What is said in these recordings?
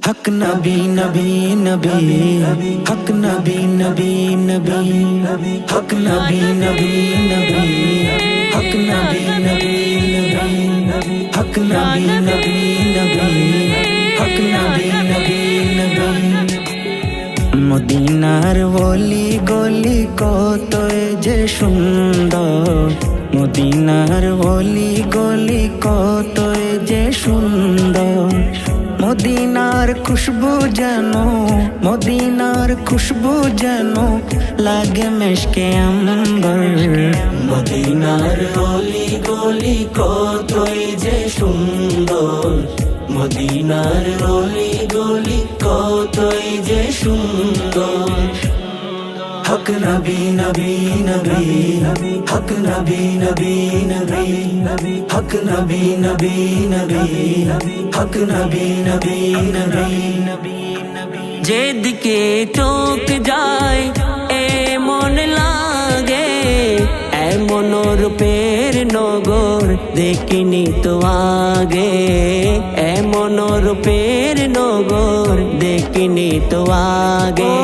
হক নবী নবী নবী, হক নবী নবী নবী, হক নবী নবী নবী, হক নবী নবী নবী, হক নবী নবী নবী, হক নবী নবী নবী। মদিনার গলি গলি কত যে সুন্দর, মদিনার গলি গলি কত যে সুন্দর। মদিনার খুশবু যেন, মদিনার খুশবু যেন লাগে মেশকে আম্বর। মদিনার গলি গলি কতই যে সুন্দর, মদিনার গলি গলি কতই যে সুন্দর। হক নবী নবী নবী, হক নবী নবী নবী, হক নবী নবী নবী, হক নবী নবী নবী। যেদিকে চোখ যায় এমন লাগে, এমন রূপের নগর দেখিনি তো আগে, এমন রূপের নগর দেখিনি তো আগে।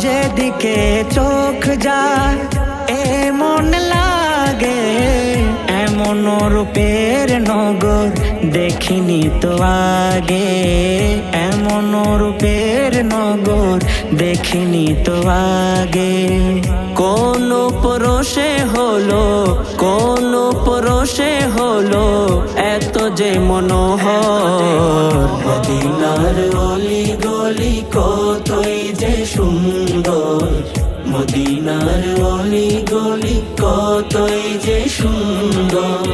যেদিকে চোখ যায় এমন লাগে, এমন রূপের নগর দেখিনি তো আগে, এমন রূপের নগর দেখিনি তো আগে। কোন পরশে হলো, কোন পরশে হলো এত যে মনোহর। মদিনার গলি গলি কতই যে সুন্দর, মদিনার গলি গলি কতই যে সুন্দর।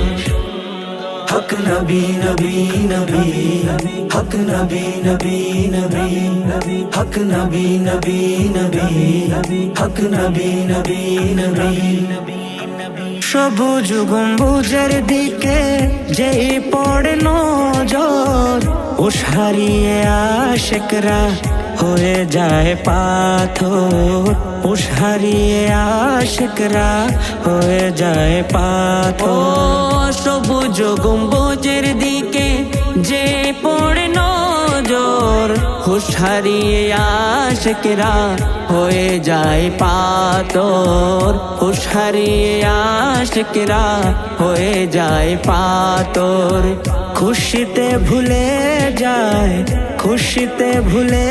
হক নবী নবী নবী, হক নবী নবী নবী, হক নবী নবী নবী, হক নবী নবী নবী। সবুজ গম্বুজের দিকে যেই পড়ে নজর, ওস হারিয়ে আশিকরা হয়ে যায় পাথর, ওস হারিয়ে আশিকরা হয়ে যায় পাথর। সবুজ গম্বুজের দিকে যে পড়ে নজর, হুশ হারিয়ে আশিকরা হয়ে যায় পাথর, হুশ হারিয়ে আশিকরা হয়ে যায় পাথর। খুশিতে ভুলে যায়, খুশিতে ভুলে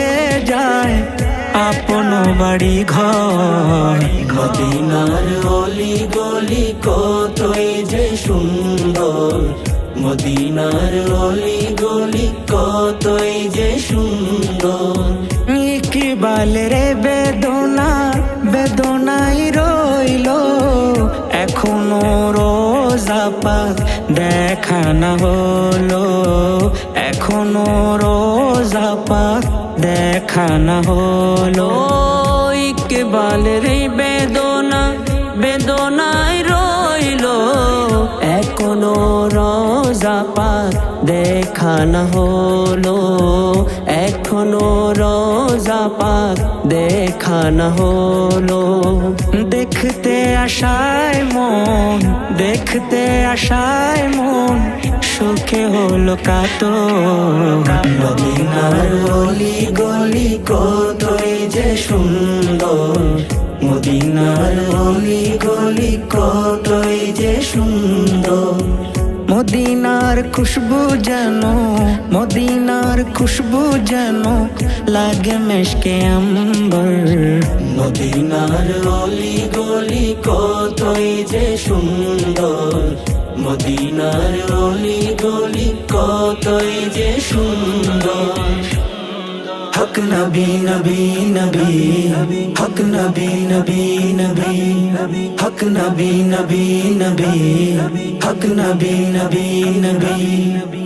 যায় আপন বাড়ি ঘর। মদিনার গলি গলি কতই যে সুন্দর, মদিনার গলি গলি কতই যে সুন্দর। ইকবাল রে বেদনা বেদনাই রইল, এখনো রোজা পাক দেখা না হলো, এখনো রোজা পাক দেখা না হলো। ইকবাল রে বেদনা বেদনাই রইল, এখনো রোজা পাক দেখা না হলো, এখনো রোজা পাক দেখা না হলো। দেখতে আশায় মন, দেখতে আশায় মন সুখে হলো কাতর। মদিনার গলি গলি কতই যে সুন্দর, মদিনার গলি গলি কতই যে সুন্দর। মদিনার খুশবু যেন, মদিনার খুশবু যেন লাগে মেশকে আম্বর। মদিনার গলি গলি কতই যে সুন্দর, মদিনার গলি গলি কতই যে সুন্দর। হক নবী নবী নবী, হক নবী নবী নবী, হক নবী নবী নবী, হক নবী নবী নবী।